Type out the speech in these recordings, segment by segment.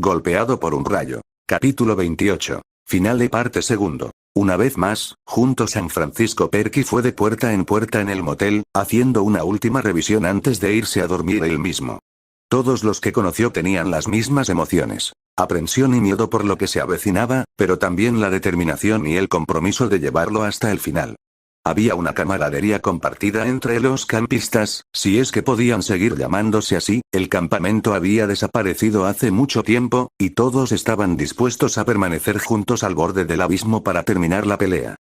golpeado por un rayo. Capítulo 28. Finale parte segundo. Una vez más, junto San Francisco Perky fue de puerta en el motel, haciendo una última revisión antes de irse a dormir él mismo. Todos los que conoció tenían las mismas emociones. Aprensión y miedo por lo que se avecinaba, pero también la determinación y el compromiso de llevarlo hasta el final. Había una camaradería compartida entre los campistas, si es que podían seguir llamándose así. El campamento había desaparecido hace mucho tiempo, y todos estaban dispuestos a permanecer juntos al borde del abismo para terminar la pelea.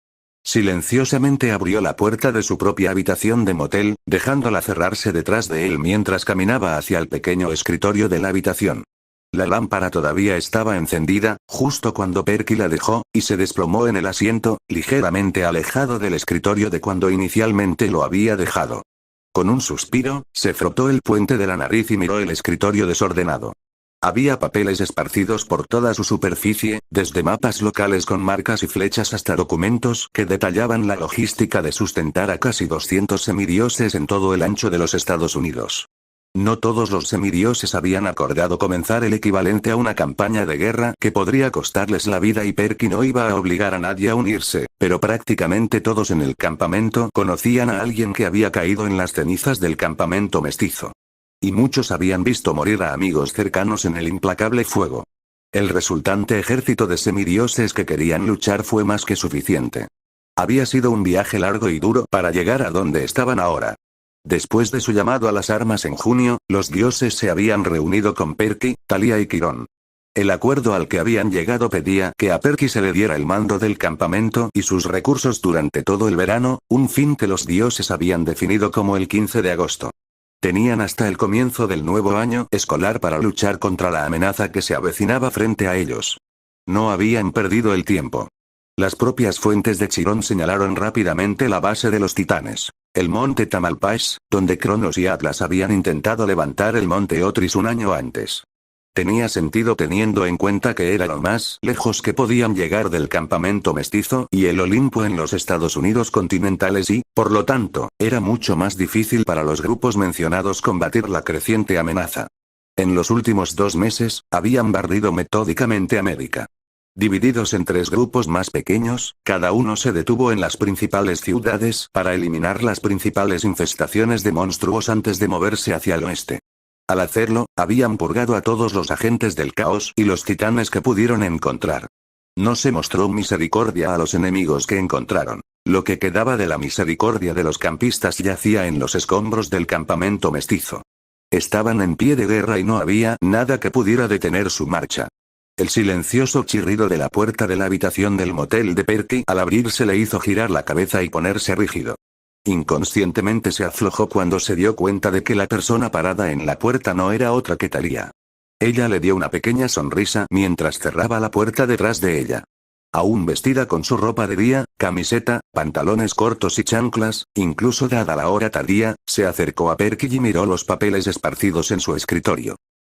Silenciosamente abrió la puerta de su propia habitación de motel, dejándola cerrarse detrás de él mientras caminaba hacia el pequeño escritorio de la habitación. La lámpara todavía estaba encendida, justo cuando Perky la dejó, y se desplomó en el asiento, ligeramente alejado del escritorio de cuando inicialmente lo había dejado. Con un suspiro, se frotó el puente de la nariz y miró el escritorio desordenado. Había papeles esparcidos por toda su superficie, desde mapas locales con marcas y flechas hasta documentos que detallaban la logística de sustentar a casi 200 semidioses en todo el ancho de los Estados Unidos. No todos los semidioses habían acordado comenzar el equivalente a una campaña de guerra que podría costarles la vida y Perky no iba a obligar a nadie a unirse, pero prácticamente todos en el campamento conocían a alguien que había caído en las cenizas del campamento mestizo. Y muchos habían visto morir a amigos cercanos en el implacable fuego. El resultante ejército de semidioses que querían luchar fue más que suficiente. Había sido un viaje largo y duro para llegar a donde estaban ahora. Después de su llamado a las armas en junio, los dioses se habían reunido con Perky, Talia y Quirón. El acuerdo al que habían llegado pedía que a Perky se le diera el mando del campamento y sus recursos durante todo el verano, un fin que los dioses habían definido como el 15 de agosto. Tenían hasta el comienzo del nuevo año escolar para luchar contra la amenaza que se avecinaba frente a ellos. No habían perdido el tiempo. Las propias fuentes de Chirón señalaron rápidamente la base de los titanes. El monte Tamalpais, donde Cronos y Atlas habían intentado levantar el monte Otris un año antes. Tenía sentido teniendo en cuenta que era lo más lejos que podían llegar del campamento mestizo y el Olimpo en los Estados Unidos continentales y, por lo tanto, era mucho más difícil para los grupos mencionados combatir la creciente amenaza. En los últimos 2 meses, habían barrido metódicamente América. Divididos en 3 grupos más pequeños, cada uno se detuvo en las principales ciudades para eliminar las principales infestaciones de monstruos antes de moverse hacia el oeste. Al hacerlo, habían purgado a todos los agentes del caos y los titanes que pudieron encontrar. No se mostró misericordia a los enemigos que encontraron. Lo que quedaba de la misericordia de los campistas yacía en los escombros del campamento mestizo. Estaban en pie de guerra y no había nada que pudiera detener su marcha. El silencioso chirrido de la puerta de la habitación del motel de Perky al abrirse le hizo girar la cabeza y ponerse rígido. Inconscientemente se aflojó cuando se dio cuenta de que la persona parada en la puerta no era otra que Talia. Ella le dio una pequeña sonrisa mientras cerraba la puerta detrás de ella. Aún vestida con su ropa de día, camiseta, pantalones cortos y chanclas, incluso dada la hora tardía, se acercó a Perky y miró los papeles esparcidos en su escritorio.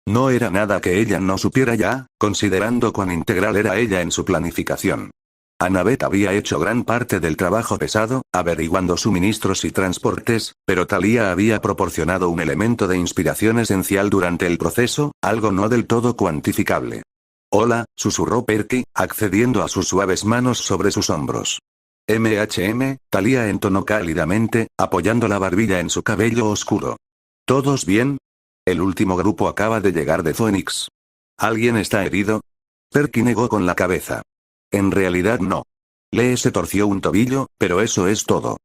No era nada que ella no supiera ya, considerando cuán integral era ella en su planificación. Annabeth había hecho gran parte del trabajo pesado, averiguando suministros y transportes, pero Talia había proporcionado un elemento de inspiración esencial durante el proceso, algo no del todo cuantificable. «Hola», susurró Perky, accediendo a sus suaves manos sobre sus hombros. Talia entonó cálidamente, apoyando la barbilla en su cabello oscuro. «¿Todos bien? El último grupo acaba de llegar de Phoenix. ¿Alguien está herido?» Perky negó con la cabeza. En realidad no. Lee se torció un tobillo, pero eso es todo.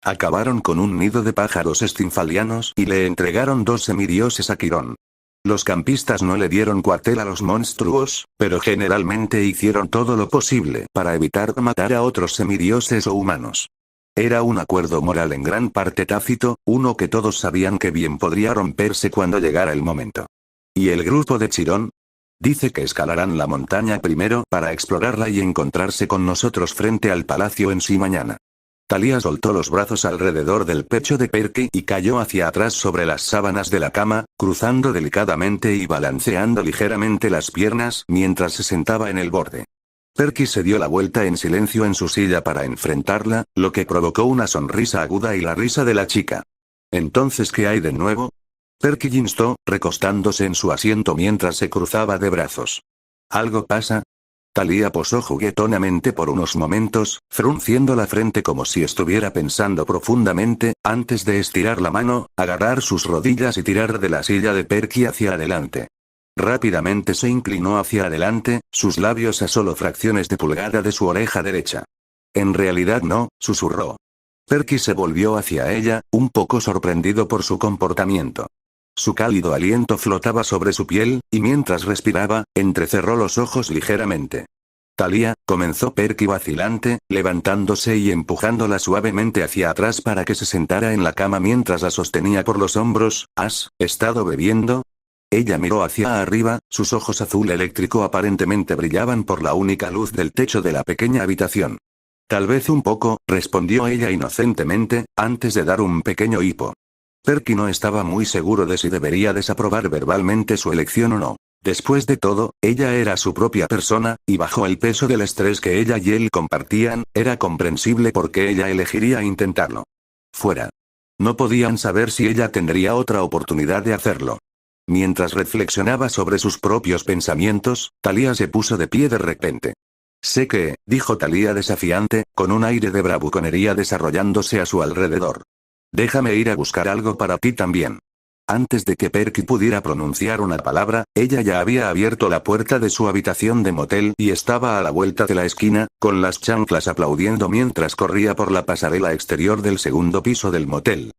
Acabaron con un nido de pájaros estinfalianos y le entregaron 2 semidioses a Quirón. Los campistas no le dieron cuartel a los monstruos, pero generalmente hicieron todo lo posible para evitar matar a otros semidioses o humanos. Era un acuerdo moral en gran parte tácito, uno que todos sabían que bien podría romperse cuando llegara el momento. ¿Y el grupo de Chirón? Dice que escalarán la montaña primero para explorarla y encontrarse con nosotros frente al palacio en sí mañana. Talia soltó los brazos alrededor del pecho de Perky y cayó hacia atrás sobre las sábanas de la cama, cruzando delicadamente y balanceando ligeramente las piernas mientras se sentaba en el borde. Perky se dio la vuelta en silencio en su silla para enfrentarla, lo que provocó una sonrisa aguda y la risa de la chica. «¿Entonces qué hay de nuevo?», Perky instó, recostándose en su asiento mientras se cruzaba de brazos. ¿Algo pasa? Thalía posó juguetonamente por unos momentos, frunciendo la frente como si estuviera pensando profundamente, antes de estirar la mano, agarrar sus rodillas y tirar de la silla de Perky hacia adelante. Rápidamente se inclinó hacia adelante, sus labios a solo fracciones de pulgada de su oreja derecha. En realidad no, susurró. Perky se volvió hacia ella, un poco sorprendido por su comportamiento. Su cálido aliento flotaba sobre su piel, y mientras respiraba, entrecerró los ojos ligeramente. Thalía, comenzó Perky vacilante, levantándose y empujándola suavemente hacia atrás para que se sentara en la cama mientras la sostenía por los hombros. ¿Has estado bebiendo? Ella miró hacia arriba, sus ojos azul eléctrico aparentemente brillaban por la única luz del techo de la pequeña habitación. Tal vez un poco, respondió ella inocentemente, antes de dar un pequeño hipo. Perky no estaba muy seguro de si debería desaprobar verbalmente su elección o no. Después de todo, ella era su propia persona, y bajo el peso del estrés que ella y él compartían, era comprensible por qué ella elegiría intentarlo. Fuera. No podían saber si ella tendría otra oportunidad de hacerlo. Mientras reflexionaba sobre sus propios pensamientos, Thalía se puso de pie de repente. Sé que, dijo Thalía desafiante, con un aire de bravuconería desarrollándose a su alrededor. Déjame ir a buscar algo para ti también. Antes de que Perky pudiera pronunciar una palabra, ella ya había abierto la puerta de su habitación de motel y estaba a la vuelta de la esquina, con las chanclas aplaudiendo mientras corría por la pasarela exterior del segundo piso del motel.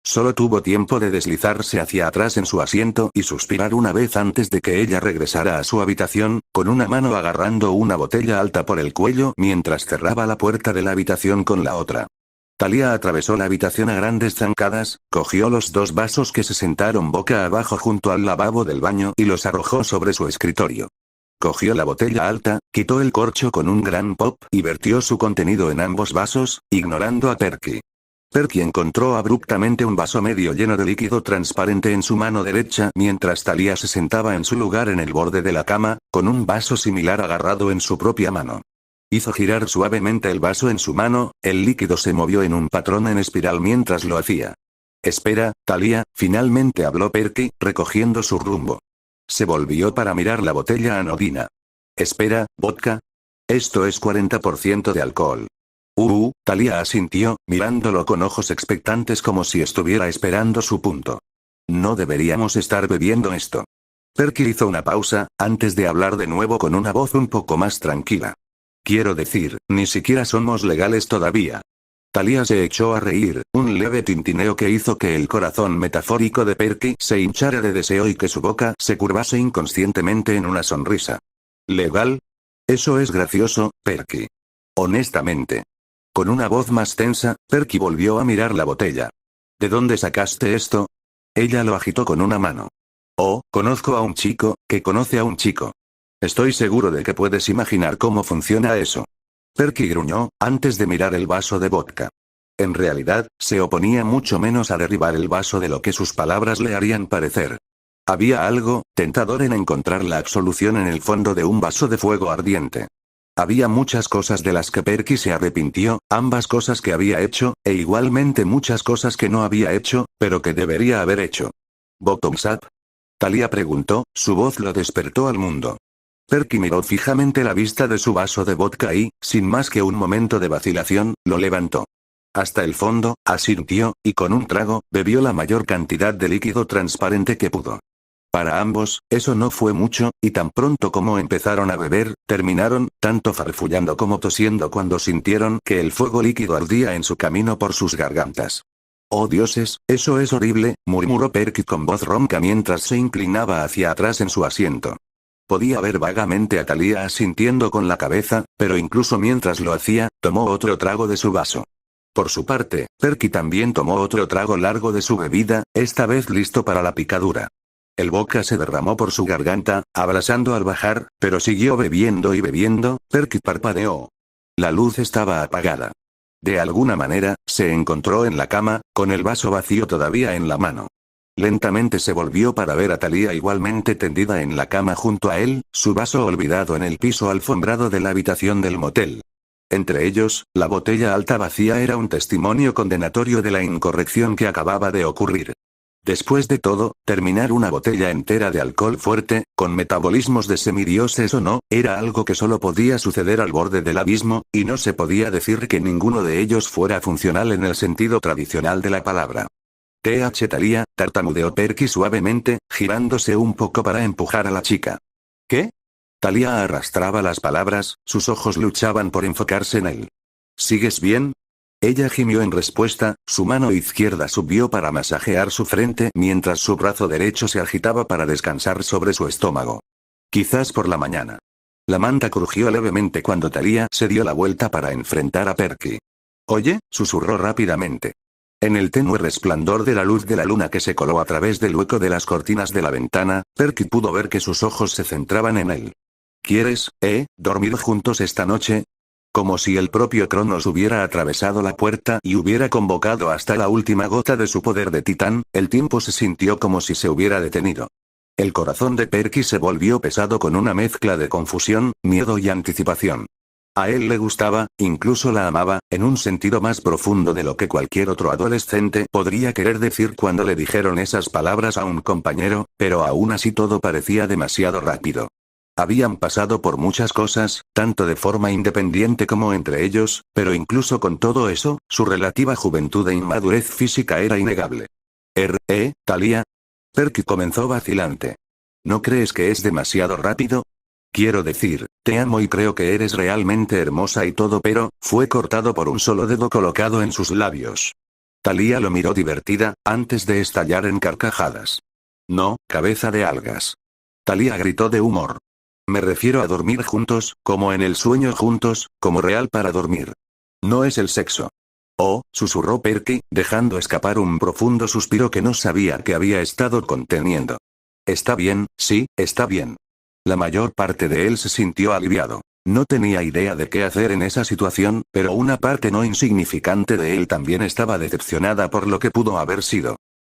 Solo tuvo tiempo de deslizarse hacia atrás en su asiento y suspirar una vez antes de que ella regresara a su habitación, con una mano agarrando una botella alta por el cuello mientras cerraba la puerta de la habitación con la otra. Thalía atravesó la habitación a grandes zancadas, cogió los dos vasos que se sentaron boca abajo junto al lavabo del baño y los arrojó sobre su escritorio. Cogió la botella alta, quitó el corcho con un gran pop y vertió su contenido en ambos vasos, ignorando a Perky. Perky encontró abruptamente un vaso medio lleno de líquido transparente en su mano derecha mientras Thalía se sentaba en su lugar en el borde de la cama, con un vaso similar agarrado en su propia mano. Hizo girar suavemente el vaso en su mano, el líquido se movió en un patrón en espiral mientras lo hacía. Espera, Thalía, finalmente habló Perky, recogiendo su rumbo. Se volvió para mirar la botella anodina. Espera, ¿vodka? Esto es 40% de alcohol. Thalía asintió, mirándolo con ojos expectantes como si estuviera esperando su punto. No deberíamos estar bebiendo esto. Perky hizo una pausa, antes de hablar de nuevo con una voz un poco más tranquila. Quiero decir, ni siquiera somos legales todavía. Thalía se echó a reír, un leve tintineo que hizo que el corazón metafórico de Perky se hinchara de deseo y que su boca se curvase inconscientemente en una sonrisa. ¿Legal? Eso es gracioso, Perky. Honestamente. Con una voz más tensa, Perky volvió a mirar la botella. ¿De dónde sacaste esto? Ella lo agitó con una mano. Oh, conozco a un chico, que conoce a un chico. Estoy seguro de que puedes imaginar cómo funciona eso. Perky gruñó, antes de mirar el vaso de vodka. En realidad, se oponía mucho menos a derribar el vaso de lo que sus palabras le harían parecer. Había algo tentador en encontrar la absolución en el fondo de un vaso de fuego ardiente. Había muchas cosas de las que Perky se arrepintió, ambas cosas que había hecho, e igualmente muchas cosas que no había hecho, pero que debería haber hecho. ¿Bottoms up? Thalía preguntó, su voz lo despertó al mundo. Perky miró fijamente la vista de su vaso de vodka y, sin más que un momento de vacilación, lo levantó. Hasta el fondo, asintió, y con un trago, bebió la mayor cantidad de líquido transparente que pudo. Para ambos, eso no fue mucho, y tan pronto como empezaron a beber, terminaron, tanto farfullando como tosiendo cuando sintieron que el fuego líquido ardía en su camino por sus gargantas. Oh dioses, eso es horrible, murmuró Perky con voz ronca mientras se inclinaba hacia atrás en su asiento. Podía ver vagamente a Thalía asintiendo con la cabeza, pero incluso mientras lo hacía, tomó otro trago de su vaso. Por su parte, Perky también tomó otro trago largo de su bebida, esta vez listo para la picadura. El vodka se derramó por su garganta, abrasando al bajar, pero siguió bebiendo y bebiendo. Perky parpadeó. La luz estaba apagada. De alguna manera, se encontró en la cama, con el vaso vacío todavía en la mano. Lentamente se volvió para ver a Thalía igualmente tendida en la cama junto a él, su vaso olvidado en el piso alfombrado de la habitación del motel. Entre ellos, la botella alta vacía era un testimonio condenatorio de la incorrección que acababa de ocurrir. Después de todo, terminar una botella entera de alcohol fuerte, con metabolismos de semidioses o no, era algo que solo podía suceder al borde del abismo, y no se podía decir que ninguno de ellos fuera funcional en el sentido tradicional de la palabra. Thalia, tartamudeó Perky suavemente, girándose un poco para empujar a la chica. ¿Qué? Thalia arrastraba las palabras, sus ojos luchaban por enfocarse en él. ¿Sigues bien? Ella gimió en respuesta, su mano izquierda subió para masajear su frente mientras su brazo derecho se agitaba para descansar sobre su estómago. Quizás por la mañana. La manta crujió levemente cuando Thalia se dio la vuelta para enfrentar a Perky. «Oye», susurró rápidamente. En el tenue resplandor de la luz de la luna que se coló a través del hueco de las cortinas de la ventana, Perky pudo ver que sus ojos se centraban en él. «¿Quieres, dormir juntos esta noche?» Como si el propio Cronos hubiera atravesado la puerta y hubiera convocado hasta la última gota de su poder de titán, el tiempo se sintió como si se hubiera detenido. El corazón de Perky se volvió pesado con una mezcla de confusión, miedo y anticipación. A él le gustaba, incluso la amaba, en un sentido más profundo de lo que cualquier otro adolescente podría querer decir cuando le dijeron esas palabras a un compañero, pero aún así todo parecía demasiado rápido. Habían pasado por muchas cosas, tanto de forma independiente como entre ellos, pero incluso con todo eso, su relativa juventud e inmadurez física era innegable. Thalia. Perky comenzó vacilante. ¿No crees que es demasiado rápido? Quiero decir, te amo y creo que eres realmente hermosa y todo, pero, fue cortado por un solo dedo colocado en sus labios. Thalia lo miró divertida, antes de estallar en carcajadas. No, cabeza de algas. Thalia gritó de humor. Me refiero a dormir juntos, como en el sueño juntos, como real para dormir. No es el sexo. Oh, susurró Perky, dejando escapar un profundo suspiro que no sabía que había estado conteniendo. Está bien, sí, está bien. La mayor parte de él se sintió aliviado. No tenía idea de qué hacer en esa situación, pero una parte no insignificante de él también estaba decepcionada por lo que pudo haber sido.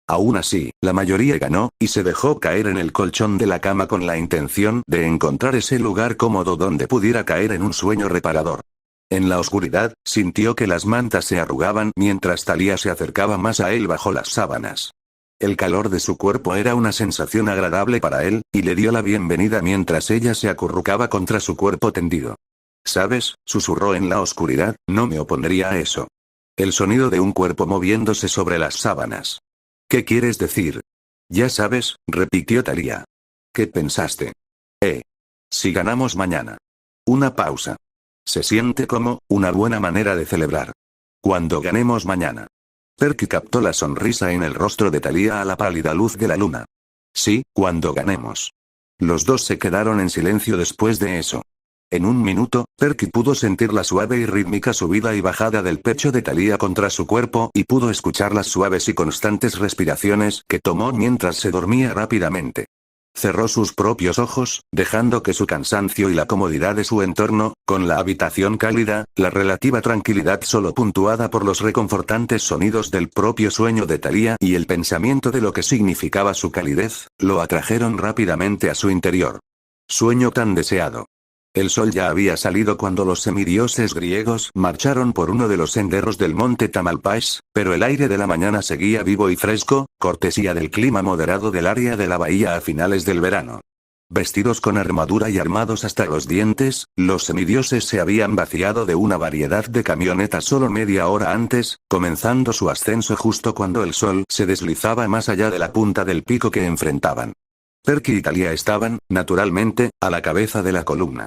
Aún así, la mayoría ganó, y se dejó caer en el colchón de la cama con la intención de encontrar ese lugar cómodo donde pudiera caer en un sueño reparador. En la oscuridad, sintió que las mantas se arrugaban mientras Thalia se acercaba más a él bajo las sábanas. El calor de su cuerpo era una sensación agradable para él, y le dio la bienvenida mientras ella se acurrucaba contra su cuerpo tendido. «¿Sabes?», susurró en la oscuridad, «no me opondría a eso». El sonido de un cuerpo moviéndose sobre las sábanas. «¿Qué quieres decir?» «Ya sabes», repitió Thalia. «¿Qué pensaste?» Si ganamos mañana». Una pausa. Se siente como, una buena manera de celebrar. «Cuando ganemos mañana». Perky captó la sonrisa en el rostro de Thalia a la pálida luz de la luna. «Sí, cuando ganemos». Los dos se quedaron en silencio después de eso. En un minuto, Perky pudo sentir la suave y rítmica subida y bajada del pecho de Thalia contra su cuerpo y pudo escuchar las suaves y constantes respiraciones que tomó mientras se dormía rápidamente. Cerró sus propios ojos, dejando que su cansancio y la comodidad de su entorno, con la habitación cálida, la relativa tranquilidad solo puntuada por los reconfortantes sonidos del propio sueño de Thalia y el pensamiento de lo que significaba su calidez, lo atrajeron rápidamente a su interior. Sueño tan deseado. El sol ya había salido cuando los semidioses griegos marcharon por uno de los senderos del monte Tamalpais, pero el aire de la mañana seguía vivo y fresco, cortesía del clima moderado del área de la bahía a finales del verano. Vestidos con armadura y armados hasta los dientes, los semidioses se habían vaciado de una variedad de camionetas solo media hora antes, comenzando su ascenso justo cuando el sol se deslizaba más allá de la punta del pico que enfrentaban. Perky y Thalia estaban, naturalmente, a la cabeza de la columna.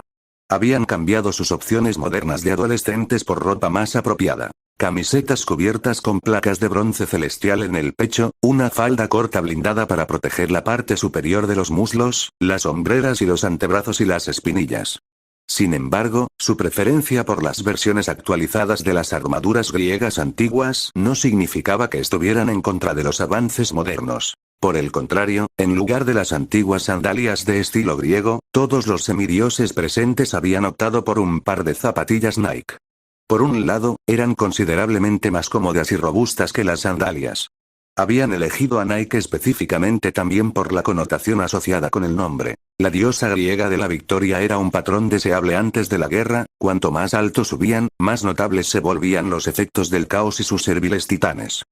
Habían cambiado sus opciones modernas de adolescentes por ropa más apropiada. Camisetas cubiertas con placas de bronce celestial en el pecho, una falda corta blindada para proteger la parte superior de los muslos, las hombreras y los antebrazos y las espinillas. Sin embargo, su preferencia por las versiones actualizadas de las armaduras griegas antiguas no significaba que estuvieran en contra de los avances modernos. Por el contrario, en lugar de las antiguas sandalias de estilo griego, todos los semidioses presentes habían optado por un par de zapatillas Nike. Por un lado, eran considerablemente más cómodas y robustas que las sandalias. Habían elegido a Nike específicamente también por la connotación asociada con el nombre. La diosa griega de la victoria era un patrón deseable antes de la guerra, cuanto más alto subían, más notables se volvían los efectos del caos y sus serviles titanes.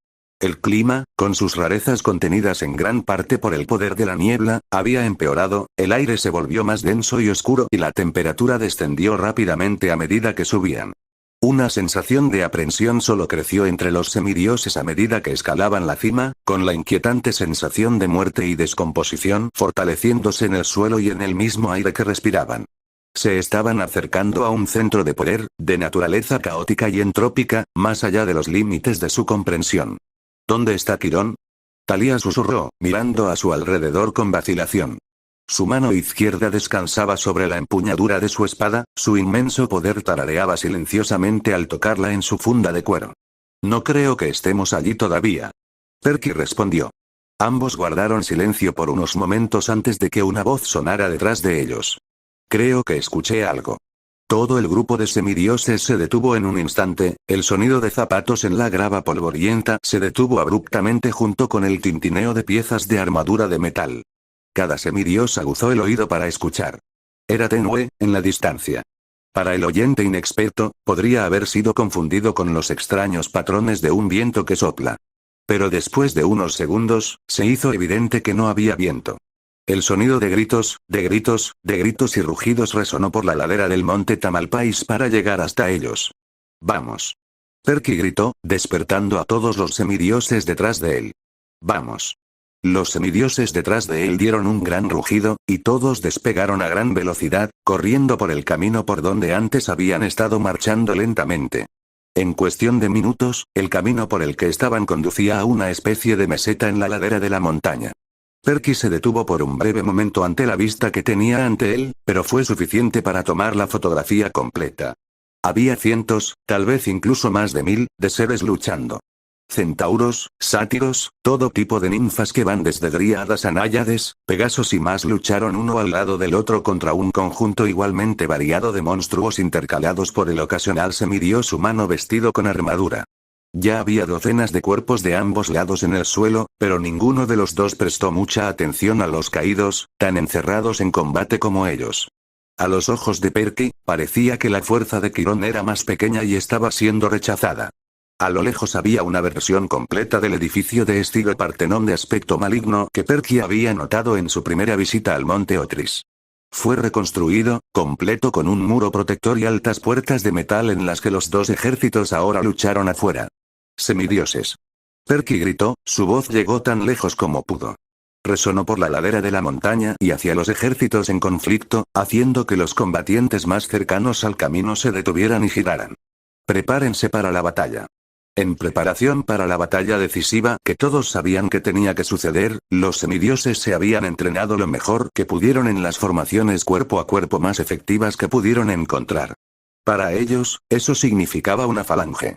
El clima, con sus rarezas contenidas en gran parte por el poder de la niebla, había empeorado, el aire se volvió más denso y oscuro y la temperatura descendió rápidamente a medida que subían. Una sensación de aprensión solo creció entre los semidioses a medida que escalaban la cima, con la inquietante sensación de muerte y descomposición fortaleciéndose en el suelo y en el mismo aire que respiraban. Se estaban acercando a un centro de poder, de naturaleza caótica y entrópica, más allá de los límites de su comprensión. ¿Dónde está Quirón? Talía susurró, mirando a su alrededor con vacilación. Su mano izquierda descansaba sobre la empuñadura de su espada, su inmenso poder tarareaba silenciosamente al tocarla en su funda de cuero. No creo que estemos allí todavía. Perky respondió. Ambos guardaron silencio por unos momentos antes de que una voz sonara detrás de ellos. Creo que escuché algo. Todo el grupo de semidioses se detuvo en un instante, el sonido de zapatos en la grava polvorienta se detuvo abruptamente junto con el tintineo de piezas de armadura de metal. Cada semidios aguzó el oído para escuchar. Era tenue, en la distancia. Para el oyente inexperto, podría haber sido confundido con los extraños patrones de un viento que sopla. Pero después de unos segundos, se hizo evidente que no había viento. El sonido de gritos y rugidos resonó por la ladera del monte Tamalpais para llegar hasta ellos. ¡Vamos! Perky gritó, despertando a todos los semidioses detrás de él. ¡Vamos! Los semidioses detrás de él dieron un gran rugido, y todos despegaron a gran velocidad, corriendo por el camino por donde antes habían estado marchando lentamente. En cuestión de minutos, el camino por el que estaban conducía a una especie de meseta en la ladera de la montaña. Perky se detuvo por un breve momento ante la vista que tenía ante él, pero fue suficiente para tomar la fotografía completa. Había cientos, tal vez incluso más de 1000, de seres luchando. Centauros, sátiros, todo tipo de ninfas que van desde dríadas a náyades, pegasos y más lucharon uno al lado del otro contra un conjunto igualmente variado de monstruos intercalados por el ocasional semidios humano vestido con armadura. Ya había docenas de cuerpos de ambos lados en el suelo, pero ninguno de los dos prestó mucha atención a los caídos, tan encerrados en combate como ellos. A los ojos de Perky, parecía que la fuerza de Quirón era más pequeña y estaba siendo rechazada. A lo lejos había una versión completa del edificio de estilo Partenón de aspecto maligno que Perky había notado en su primera visita al monte Otris. Fue reconstruido, completo con un muro protector y altas puertas de metal en las que los dos ejércitos ahora lucharon afuera. Semidioses. Perky gritó, su voz llegó tan lejos como pudo. Resonó por la ladera de la montaña y hacia los ejércitos en conflicto, haciendo que los combatientes más cercanos al camino se detuvieran y giraran. Prepárense para la batalla. En preparación para la batalla decisiva que todos sabían que tenía que suceder, los semidioses se habían entrenado lo mejor que pudieron en las formaciones cuerpo a cuerpo más efectivas que pudieron encontrar. Para ellos, eso significaba una falange.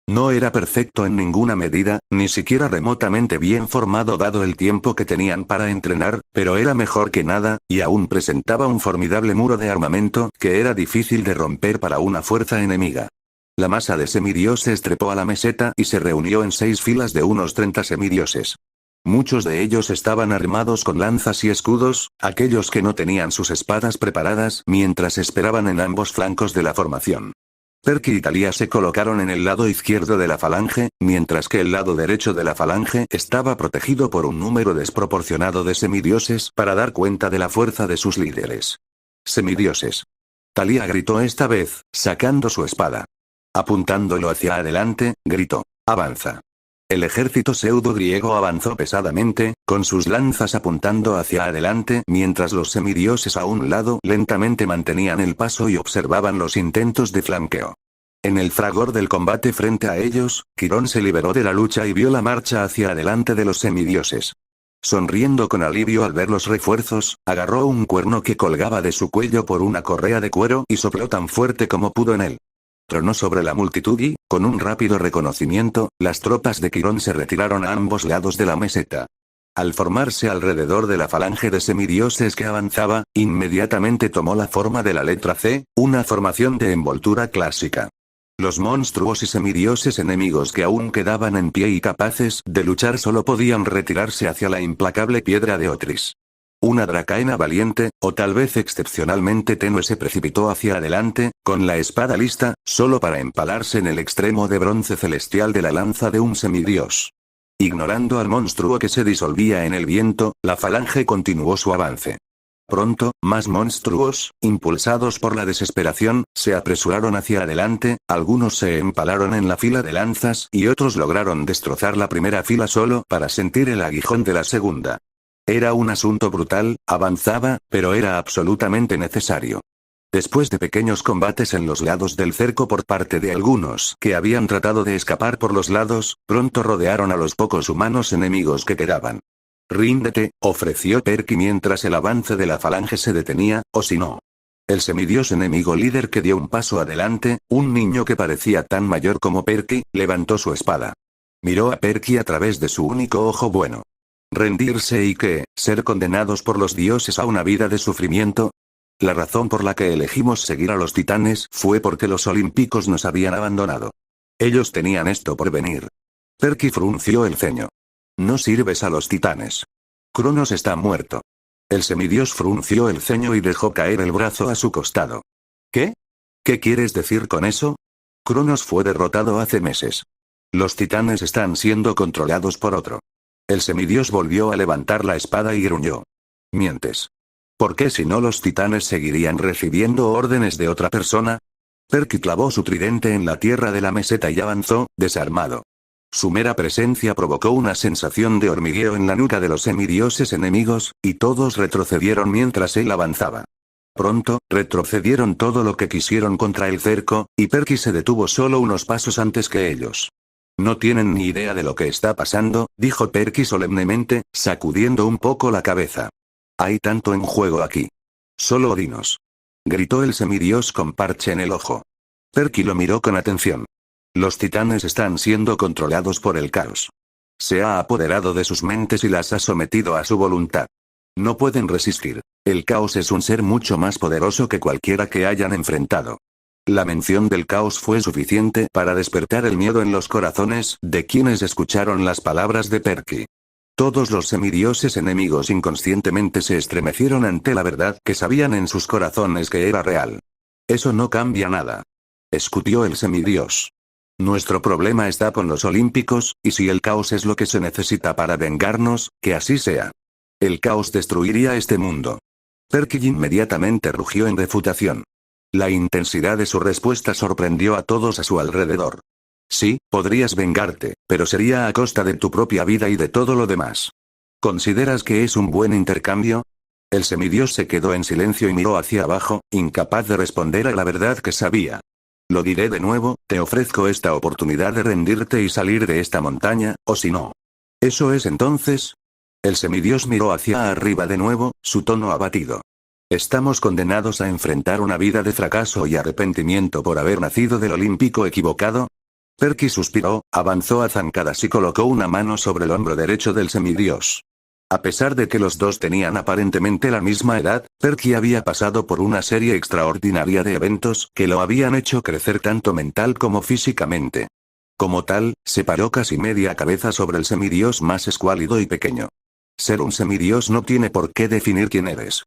No era perfecto en ninguna medida, ni siquiera remotamente bien formado dado el tiempo que tenían para entrenar, pero era mejor que nada, y aún presentaba un formidable muro de armamento que era difícil de romper para una fuerza enemiga. La masa de semidioses trepó a la meseta y se reunió en 6 filas de unos 30 semidioses. Muchos de ellos estaban armados con lanzas y escudos, aquellos que no tenían sus espadas preparadas mientras esperaban en ambos flancos de la formación. Perky y Talía se colocaron en el lado izquierdo de la falange, mientras que el lado derecho de la falange estaba protegido por un número desproporcionado de semidioses para dar cuenta de la fuerza de sus líderes. Semidioses. Talía gritó esta vez, sacando su espada. Apuntándolo hacia adelante, gritó, avanza. El ejército pseudo-griego avanzó pesadamente, con sus lanzas apuntando hacia adelante mientras los semidioses a un lado lentamente mantenían el paso y observaban los intentos de flanqueo. En el fragor del combate frente a ellos, Quirón se liberó de la lucha y vio la marcha hacia adelante de los semidioses. Sonriendo con alivio al ver los refuerzos, agarró un cuerno que colgaba de su cuello por una correa de cuero y sopló tan fuerte como pudo en él. Tronó sobre la multitud y, con un rápido reconocimiento, las tropas de Quirón se retiraron a ambos lados de la meseta. Al formarse alrededor de la falange de semidioses que avanzaba, inmediatamente tomó la forma de la letra C, una formación de envoltura clásica. Los monstruos y semidioses enemigos que aún quedaban en pie y capaces de luchar solo podían retirarse hacia la implacable piedra de Otris. Una dracaena valiente, o tal vez excepcionalmente tenue se precipitó hacia adelante, con la espada lista, solo para empalarse en el extremo de bronce celestial de la lanza de un semidios. Ignorando al monstruo que se disolvía en el viento, la falange continuó su avance. Pronto, más monstruos, impulsados por la desesperación, se apresuraron hacia adelante, algunos se empalaron en la fila de lanzas y otros lograron destrozar la primera fila solo para sentir el aguijón de la segunda. Era un asunto brutal, avanzaba, pero era absolutamente necesario. Después de pequeños combates en los lados del cerco por parte de algunos que habían tratado de escapar por los lados, pronto rodearon a los pocos humanos enemigos que quedaban. «Ríndete», ofreció Perky mientras el avance de la falange se detenía, o si no. El semidios enemigo líder que dio un paso adelante, un niño que parecía tan mayor como Perky, levantó su espada. Miró a Perky a través de su único ojo bueno. ¿Rendirse y qué? ¿Ser condenados por los dioses a una vida de sufrimiento? La razón por la que elegimos seguir a los titanes fue porque los olímpicos nos habían abandonado. Ellos tenían esto por venir. Perky frunció el ceño. No sirves a los titanes. Cronos está muerto. El semidios frunció el ceño y dejó caer el brazo a su costado. ¿Qué? ¿Qué quieres decir con eso? Cronos fue derrotado hace meses. Los titanes están siendo controlados por otro. El semidios volvió a levantar la espada y gruñó. Mientes. ¿Por qué si no los titanes seguirían recibiendo órdenes de otra persona? Perky clavó su tridente en la tierra de la meseta y avanzó, desarmado. Su mera presencia provocó una sensación de hormigueo en la nuca de los semidioses enemigos, y todos retrocedieron mientras él avanzaba. Pronto, retrocedieron todo lo que quisieron contra el cerco, y Perky se detuvo solo unos pasos antes que ellos. No tienen ni idea de lo que está pasando, dijo Perky solemnemente, sacudiendo un poco la cabeza. Hay tanto en juego aquí. Solo dinos. Gritó el semidios con parche en el ojo. Perky lo miró con atención. Los titanes están siendo controlados por el caos. Se ha apoderado de sus mentes y las ha sometido a su voluntad. No pueden resistir. El caos es un ser mucho más poderoso que cualquiera que hayan enfrentado. La mención del caos fue suficiente para despertar el miedo en los corazones de quienes escucharon las palabras de Perky. Todos los semidioses enemigos inconscientemente se estremecieron ante la verdad que sabían en sus corazones que era real. Eso no cambia nada. Escutió el semidios. Nuestro problema está con los olímpicos, y si el caos es lo que se necesita para vengarnos, que así sea. El caos destruiría este mundo. Perky inmediatamente rugió en refutación. La intensidad de su respuesta sorprendió a todos a su alrededor. Sí, podrías vengarte, pero sería a costa de tu propia vida y de todo lo demás. ¿Consideras que es un buen intercambio? El semidios se quedó en silencio y miró hacia abajo, incapaz de responder a la verdad que sabía. Lo diré de nuevo, te ofrezco esta oportunidad de rendirte y salir de esta montaña, o si no. ¿Eso es entonces? El semidios miró hacia arriba de nuevo, su tono abatido. Estamos condenados a enfrentar una vida de fracaso y arrepentimiento por haber nacido del olímpico equivocado. Perky suspiró, avanzó a zancadas y colocó una mano sobre el hombro derecho del semidios. A pesar de que los dos tenían aparentemente la misma edad, Perky había pasado por una serie extraordinaria de eventos que lo habían hecho crecer tanto mental como físicamente. Como tal, se paró casi media cabeza sobre el semidios más escuálido y pequeño. Ser un semidios no tiene por qué definir quién eres.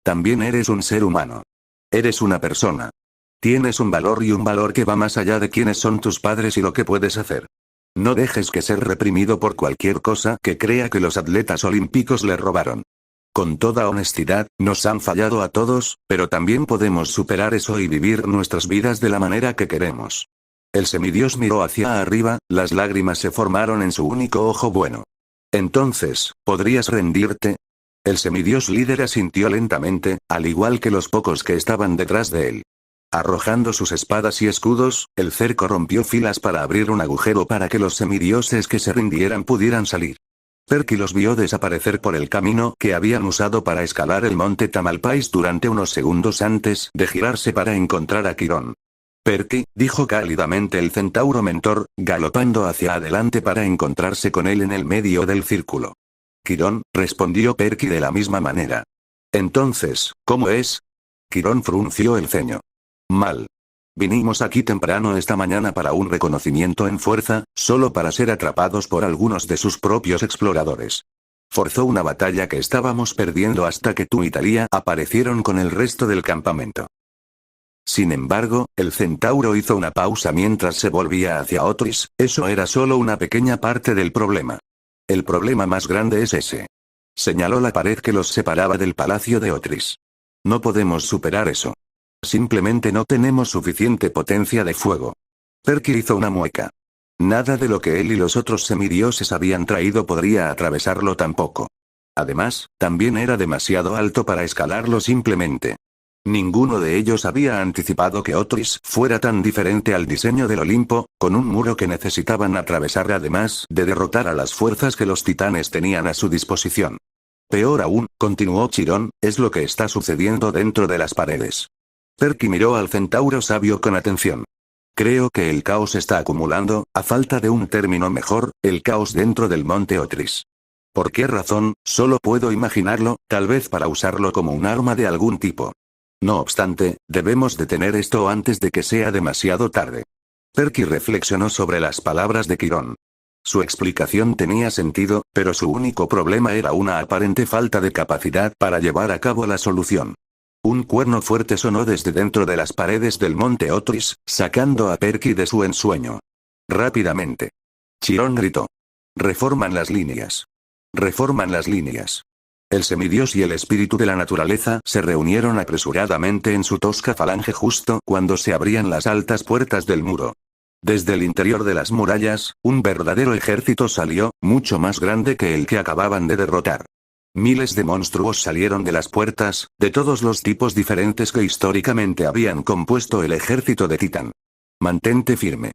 También eres un ser humano. Eres una persona. Tienes un valor y un valor que va más allá de quiénes son tus padres y lo que puedes hacer. No dejes que ser reprimido por cualquier cosa que crea que los atletas olímpicos le robaron. Con toda honestidad, nos han fallado a todos, pero también podemos superar eso y vivir nuestras vidas de la manera que queremos. El semidios miró hacia arriba, las lágrimas se formaron en su único ojo bueno. Entonces, ¿podrías rendirte? El semidios líder asintió lentamente, al igual que los pocos que estaban detrás de él. Arrojando sus espadas y escudos, el cerco rompió filas para abrir un agujero para que los semidioses que se rindieran pudieran salir. Perky los vio desaparecer por el camino que habían usado para escalar el monte Tamalpais durante unos segundos antes de girarse para encontrar a Quirón. Perky, dijo cálidamente el centauro mentor, galopando hacia adelante para encontrarse con él en el medio del círculo. Quirón, respondió Perky de la misma manera. Entonces, ¿cómo es? Quirón frunció el ceño. Mal. Vinimos aquí temprano esta mañana para un reconocimiento en fuerza, solo para ser atrapados por algunos de sus propios exploradores. Forzó una batalla que estábamos perdiendo hasta que tú y Thalía aparecieron con el resto del campamento. Sin embargo, el centauro hizo una pausa mientras se volvía hacia Otis, eso era solo una pequeña parte del problema. El problema más grande es ese. Señaló la pared que los separaba del palacio de Otris. No podemos superar eso. Simplemente no tenemos suficiente potencia de fuego. Perky hizo una mueca. Nada de lo que él y los otros semidioses habían traído podría atravesarlo tampoco. Además, también era demasiado alto para escalarlo simplemente. Ninguno de ellos había anticipado que Otris fuera tan diferente al diseño del Olimpo, con un muro que necesitaban atravesar además de derrotar a las fuerzas que los titanes tenían a su disposición. Peor aún, continuó Chirón, es lo que está sucediendo dentro de las paredes. Perky miró al centauro sabio con atención. Creo que el caos está acumulando, a falta de un término mejor, el caos dentro del monte Otris. ¿Por qué razón? Solo puedo imaginarlo, tal vez para usarlo como un arma de algún tipo. No obstante, debemos detener esto antes de que sea demasiado tarde. Perky reflexionó sobre las palabras de Quirón. Su explicación tenía sentido, pero su único problema era una aparente falta de capacidad para llevar a cabo la solución. Un cuerno fuerte sonó desde dentro de las paredes del monte Otris, sacando a Perky de su ensueño. Rápidamente. Chirón gritó. Reforman las líneas. Reforman las líneas. El semidios y el espíritu de la naturaleza se reunieron apresuradamente en su tosca falange justo cuando se abrían las altas puertas del muro. Desde el interior de las murallas, un verdadero ejército salió, mucho más grande que el que acababan de derrotar. Miles de monstruos salieron de las puertas, de todos los tipos diferentes que históricamente habían compuesto el ejército de Titán. Mantente firme.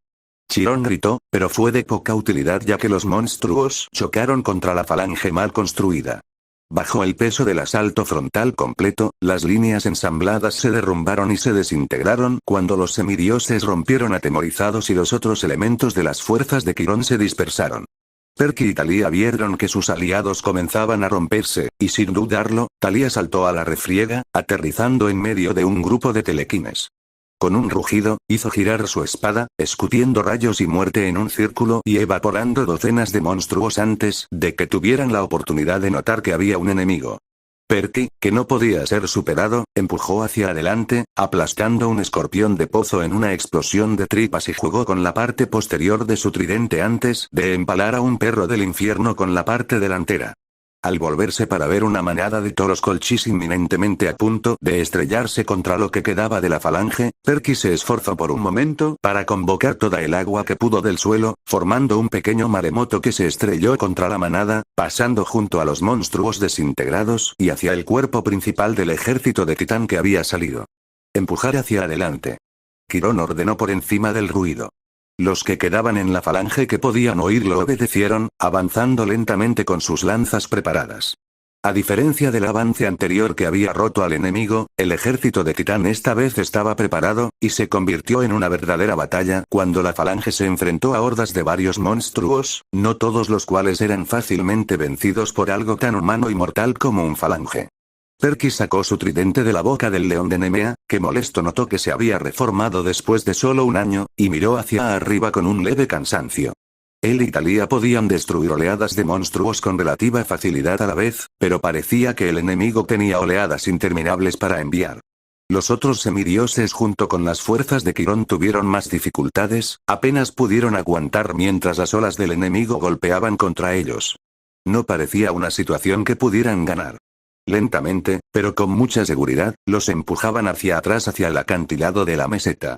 Chirón gritó, pero fue de poca utilidad ya que los monstruos chocaron contra la falange mal construida. Bajo el peso del asalto frontal completo, las líneas ensambladas se derrumbaron y se desintegraron cuando los semidioses rompieron atemorizados y los otros elementos de las fuerzas de Quirón se dispersaron. Perky y Thalía vieron que sus aliados comenzaban a romperse, y sin dudarlo, Thalía saltó a la refriega, aterrizando en medio de un grupo de telequines. Con un rugido, hizo girar su espada, escutiendo rayos y muerte en un círculo y evaporando docenas de monstruos antes de que tuvieran la oportunidad de notar que había un enemigo. Perky, que no podía ser superado, empujó hacia adelante, aplastando un escorpión de pozo en una explosión de tripas y jugó con la parte posterior de su tridente antes de empalar a un perro del infierno con la parte delantera. Al volverse para ver una manada de toros colchis inminentemente a punto de estrellarse contra lo que quedaba de la falange, Perky se esforzó por un momento para convocar toda el agua que pudo del suelo, formando un pequeño maremoto que se estrelló contra la manada, pasando junto a los monstruos desintegrados y hacia el cuerpo principal del ejército de Titán que había salido. Empujar hacia adelante. Quirón ordenó por encima del ruido. Los que quedaban en la falange que podían oírlo obedecieron, avanzando lentamente con sus lanzas preparadas. A diferencia del avance anterior que había roto al enemigo, el ejército de Titán esta vez estaba preparado, y se convirtió en una verdadera batalla cuando la falange se enfrentó a hordas de varios monstruos, no todos los cuales eran fácilmente vencidos por algo tan humano y mortal como un falange. Perky sacó su tridente de la boca del león de Nemea, que molesto notó que se había reformado después de solo un año, y miró hacia arriba con un leve cansancio. Él y Thalía podían destruir oleadas de monstruos con relativa facilidad a la vez, pero parecía que el enemigo tenía oleadas interminables para enviar. Los otros semidioses junto con las fuerzas de Quirón tuvieron más dificultades, apenas pudieron aguantar mientras las olas del enemigo golpeaban contra ellos. No parecía una situación que pudieran ganar. Lentamente, pero con mucha seguridad, los empujaban hacia atrás hacia el acantilado de la meseta.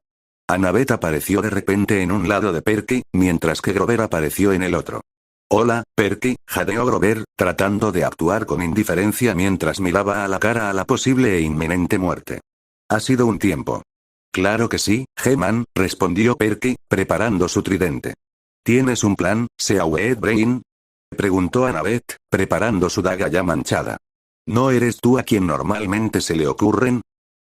Annabeth apareció de repente en un lado de Perky, mientras que Grover apareció en el otro. «Hola, Perky», jadeó Grover, tratando de actuar con indiferencia mientras miraba a la cara a la posible e inminente muerte. «Ha sido un tiempo». «Claro que sí, He-Man», respondió Perky, preparando su tridente. «¿Tienes un plan, Seawed Brain?», preguntó Annabeth, preparando su daga ya manchada. ¿No eres tú a quien normalmente se le ocurren?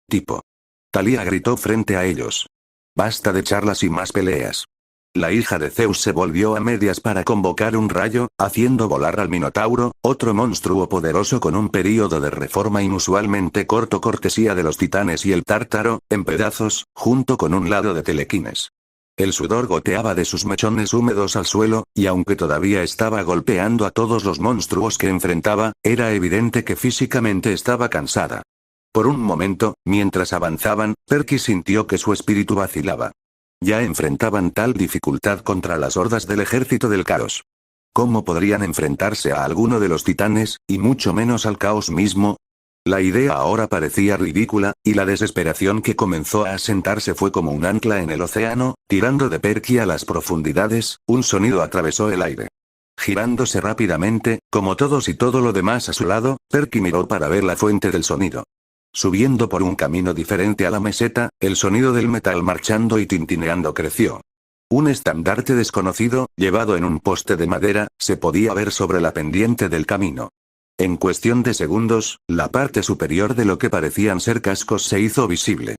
Tipo. Thalía gritó frente a ellos. Basta de charlas y más peleas. La hija de Zeus se volvió a medias para convocar un rayo, haciendo volar al Minotauro, otro monstruo poderoso con un período de reforma inusualmente corto cortesía de los titanes y el tártaro, en pedazos, junto con un lado de telequines. El sudor goteaba de sus mechones húmedos al suelo, y aunque todavía estaba golpeando a todos los monstruos que enfrentaba, era evidente que físicamente estaba cansada. Por un momento, mientras avanzaban, Perky sintió que su espíritu vacilaba. Ya enfrentaban tal dificultad contra las hordas del ejército del caos. ¿Cómo podrían enfrentarse a alguno de los titanes, y mucho menos al caos mismo? La idea ahora parecía ridícula, y la desesperación que comenzó a asentarse fue como un ancla en el océano, tirando de Perky a las profundidades. Un sonido atravesó el aire. Girándose rápidamente, como todos y todo lo demás a su lado, Perky miró para ver la fuente del sonido. Subiendo por un camino diferente a la meseta, el sonido del metal marchando y tintineando creció. Un estandarte desconocido, llevado en un poste de madera, se podía ver sobre la pendiente del camino. En cuestión de segundos, la parte superior de lo que parecían ser cascos se hizo visible.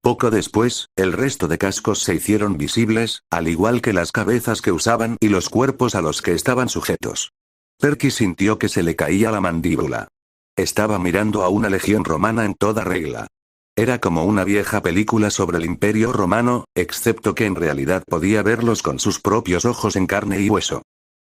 Poco después, el resto de cascos se hicieron visibles, al igual que las cabezas que usaban y los cuerpos a los que estaban sujetos. Perky sintió que se le caía la mandíbula. Estaba mirando a una legión romana en toda regla. Era como una vieja película sobre el Imperio Romano, excepto que en realidad podía verlos con sus propios ojos en carne y hueso.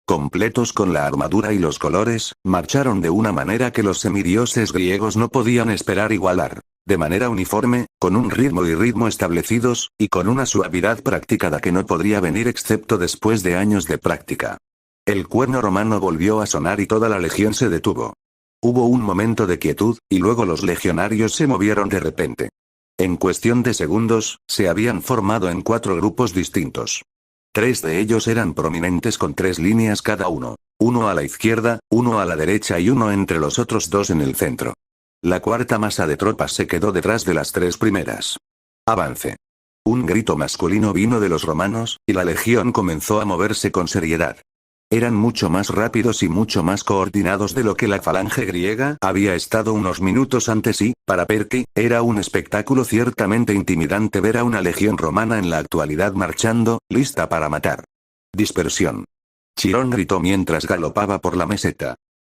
Completos con la armadura y los colores, marcharon de una manera que los semidioses griegos no podían esperar igualar. De manera uniforme, con un ritmo y ritmo establecidos, y con una suavidad practicada que no podría venir excepto después de años de práctica. El cuerno romano volvió a sonar y toda la legión se detuvo. Hubo un momento de quietud, y luego los legionarios se movieron de repente. En cuestión de segundos, se habían formado en 4 grupos distintos. 3 de ellos eran prominentes con 3 líneas cada uno. Uno a la izquierda, uno a la derecha y uno entre los otros 2 en el centro. La cuarta masa de tropas se quedó detrás de las 3 primeras. Avance. Un grito masculino vino de los romanos, y la legión comenzó a moverse con seriedad. Eran mucho más rápidos y mucho más coordinados de lo que la falange griega había estado unos minutos antes y, para Perky, era un espectáculo ciertamente intimidante ver a una legión romana en la actualidad marchando, lista para matar. Dispersión. Chirón gritó mientras galopaba por la meseta.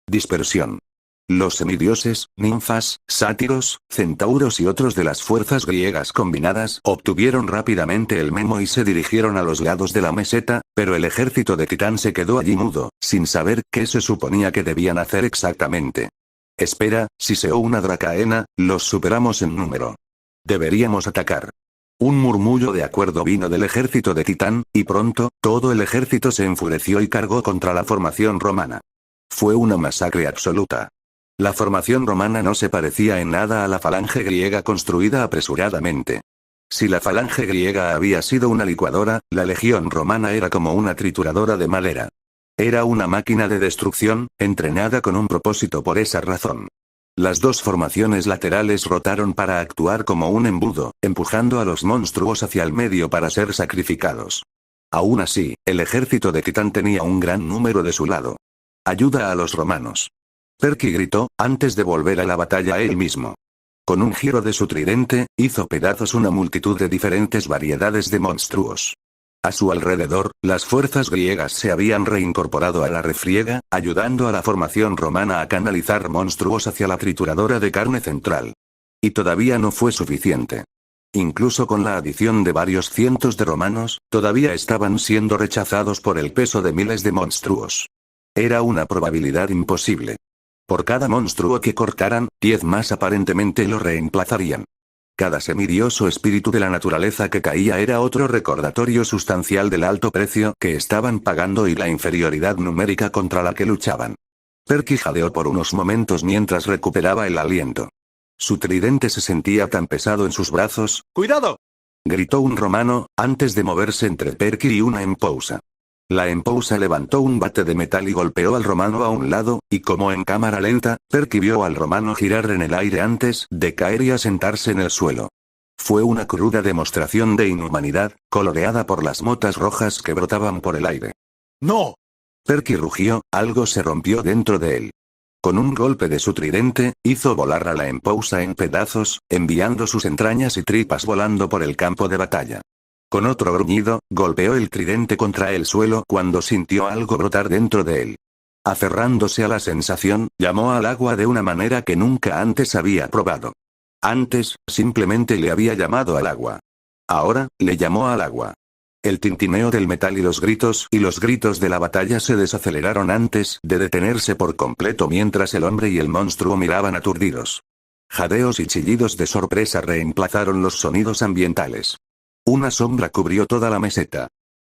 Dispersión. Los semidioses, ninfas, sátiros, centauros y otros de las fuerzas griegas combinadas obtuvieron rápidamente el memo y se dirigieron a los lados de la meseta, pero el ejército de Titán se quedó allí mudo, sin saber qué se suponía que debían hacer exactamente. Espera, si se o una dracaena, los superamos en número. Deberíamos atacar. Un murmullo de acuerdo vino del ejército de Titán, y pronto, todo el ejército se enfureció y cargó contra la formación romana. Fue una masacre absoluta. La formación romana no se parecía en nada a la falange griega construida apresuradamente. Si la falange griega había sido una licuadora, la legión romana era como una trituradora de madera. Era una máquina de destrucción, entrenada con un propósito por esa razón. Las 2 formaciones laterales rotaron para actuar como un embudo, empujando a los monstruos hacia el medio para ser sacrificados. Aún así, el ejército de Titán tenía un gran número de su lado. Ayuda a los romanos. Perky gritó, antes de volver a la batalla él mismo. Con un giro de su tridente, hizo pedazos una multitud de diferentes variedades de monstruos. A su alrededor, las fuerzas griegas se habían reincorporado a la refriega, ayudando a la formación romana a canalizar monstruos hacia la trituradora de carne central. Y todavía no fue suficiente. Incluso con la adición de varios cientos de romanos, todavía estaban siendo rechazados por el peso de miles de monstruos. Era una probabilidad imposible. Por cada monstruo que cortaran, 10 más aparentemente lo reemplazarían. Cada semidioso espíritu de la naturaleza que caía era otro recordatorio sustancial del alto precio que estaban pagando y la inferioridad numérica contra la que luchaban. Perky jadeó por unos momentos mientras recuperaba el aliento. Su tridente se sentía tan pesado en sus brazos. ¡Cuidado!, gritó un romano, antes de moverse entre Perky y una empousa. La empousa levantó un bate de metal y golpeó al romano a un lado, y como en cámara lenta, Perky vio al romano girar en el aire antes de caer y asentarse en el suelo. Fue una cruda demostración de inhumanidad, coloreada por las motas rojas que brotaban por el aire. ¡No! Perky rugió, algo se rompió dentro de él. Con un golpe de su tridente, hizo volar a la empousa en pedazos, enviando sus entrañas y tripas volando por el campo de batalla. Con otro gruñido, golpeó el tridente contra el suelo cuando sintió algo brotar dentro de él. Aferrándose a la sensación, llamó al agua de una manera que nunca antes había probado. Antes, simplemente le había llamado al agua. Ahora, le llamó al agua. El tintineo del metal y los gritos de la batalla se desaceleraron antes de detenerse por completo mientras el hombre y el monstruo miraban aturdidos. Jadeos y chillidos de sorpresa reemplazaron los sonidos ambientales. Una sombra cubrió toda la meseta.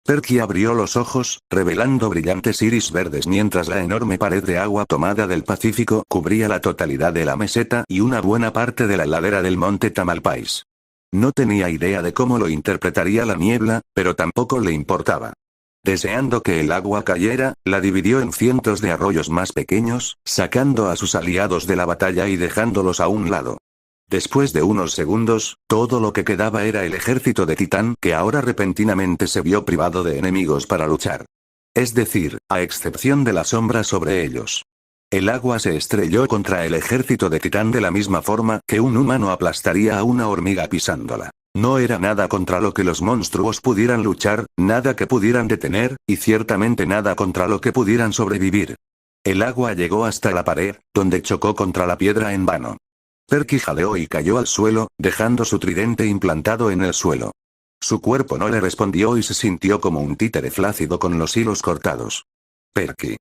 Perky abrió los ojos, revelando brillantes iris verdes mientras la enorme pared de agua tomada del Pacífico cubría la totalidad de la meseta y una buena parte de la ladera del monte Tamalpais. No tenía idea de cómo lo interpretaría la niebla, pero tampoco le importaba. Deseando que el agua cayera, la dividió en cientos de arroyos más pequeños, sacando a sus aliados de la batalla y dejándolos a un lado. Después de unos segundos, todo lo que quedaba era el ejército de Titán que ahora repentinamente se vio privado de enemigos para luchar. Es decir, a excepción de la sombra sobre ellos. El agua se estrelló contra el ejército de Titán de la misma forma que un humano aplastaría a una hormiga pisándola. No era nada contra lo que los monstruos pudieran luchar, nada que pudieran detener, y ciertamente nada contra lo que pudieran sobrevivir. El agua llegó hasta la pared, donde chocó contra la piedra en vano. Perky jadeó y cayó al suelo, dejando su tridente implantado en el suelo. Su cuerpo no le respondió y se sintió como un títere flácido con los hilos cortados. Perky.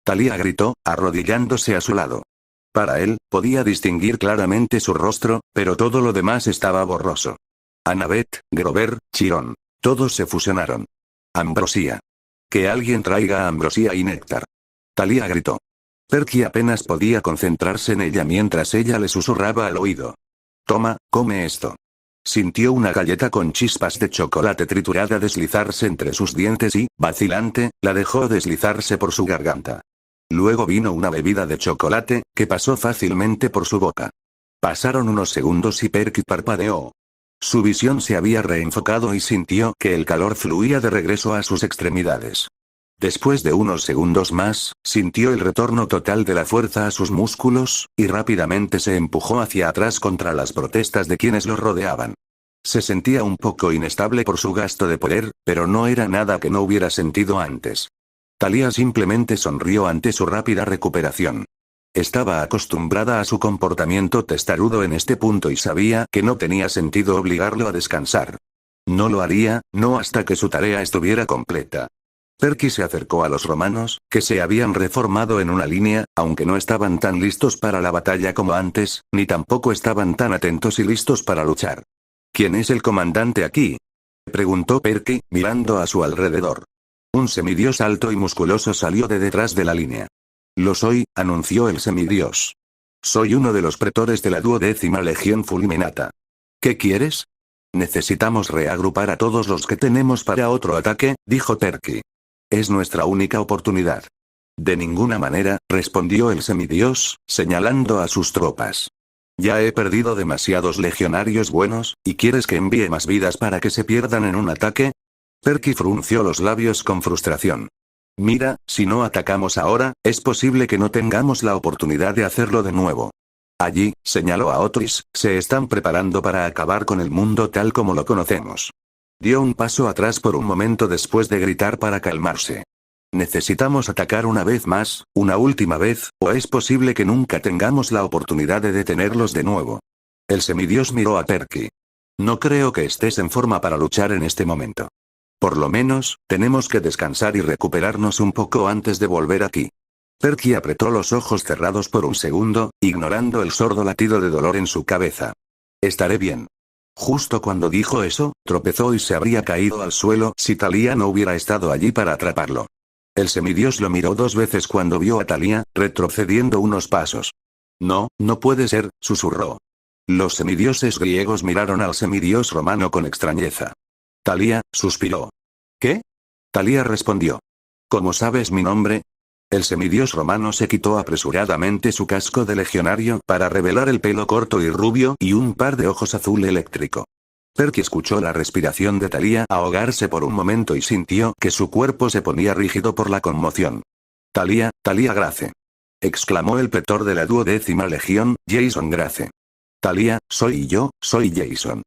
Thalía gritó, arrodillándose a su lado. Para él, podía distinguir claramente su rostro, pero todo lo demás estaba borroso. Annabeth, Grover, Chiron. Todos se fusionaron. Ambrosía. Que alguien traiga ambrosía y néctar. Thalía gritó. Perky apenas podía concentrarse en ella mientras ella le susurraba al oído. Toma, come esto. Sintió una galleta con chispas de chocolate triturada deslizarse entre sus dientes y, vacilante, la dejó deslizarse por su garganta. Luego vino una bebida de chocolate, que pasó fácilmente por su boca. Pasaron unos segundos y Perky parpadeó. Su visión se había reenfocado y sintió que el calor fluía de regreso a sus extremidades. Después de unos segundos más, sintió el retorno total de la fuerza a sus músculos, y rápidamente se empujó hacia atrás contra las protestas de quienes lo rodeaban. Se sentía un poco inestable por su gasto de poder, pero no era nada que no hubiera sentido antes. Thalía simplemente sonrió ante su rápida recuperación. Estaba acostumbrada a su comportamiento testarudo en este punto y sabía que no tenía sentido obligarlo a descansar. No lo haría, no hasta que su tarea estuviera completa. Perky se acercó a los romanos, que se habían reformado en una línea, aunque no estaban tan listos para la batalla como antes, ni tampoco estaban tan atentos y listos para luchar. ¿Quién es el comandante aquí?, preguntó Perky, mirando a su alrededor. Un semidios alto y musculoso salió de detrás de la línea. Lo soy, anunció el semidios. Soy uno de los pretores de la 12ª Legión Fulminata. ¿Qué quieres? Necesitamos reagrupar a todos los que tenemos para otro ataque, dijo Perky. Es nuestra única oportunidad. De ninguna manera, respondió el semidios, señalando a sus tropas. Ya he perdido demasiados legionarios buenos, ¿y quieres que envíe más vidas para que se pierdan en un ataque? Perky frunció los labios con frustración. Mira, si no atacamos ahora, es posible que no tengamos la oportunidad de hacerlo de nuevo. Allí, señaló a Otris, se están preparando para acabar con el mundo tal como lo conocemos. Dio un paso atrás por un momento después de gritar para calmarse. Necesitamos atacar una vez más, una última vez, o es posible que nunca tengamos la oportunidad de detenerlos de nuevo. El semidios miró a Perky. No creo que estés en forma para luchar en este momento. Por lo menos, tenemos que descansar y recuperarnos un poco antes de volver aquí. Perky apretó los ojos cerrados por un segundo, ignorando el sordo latido de dolor en su cabeza. Estaré bien. Justo cuando dijo eso, tropezó y se habría caído al suelo si Thalía no hubiera estado allí para atraparlo. El semidios lo miró 2 veces cuando vio a Thalía, retrocediendo unos pasos. No, no puede ser, susurró. Los semidioses griegos miraron al semidios romano con extrañeza. Thalía, suspiró. ¿Qué? Thalía respondió. ¿Cómo sabes mi nombre? El semidios romano se quitó apresuradamente su casco de legionario para revelar el pelo corto y rubio y un par de ojos azul eléctrico. Perky escuchó la respiración de Thalía ahogarse por un momento y sintió que su cuerpo se ponía rígido por la conmoción. Thalía, Thalía Grace. Exclamó el pretor de la 12ª Legión, Jason Grace. Thalía, soy yo, soy Jason.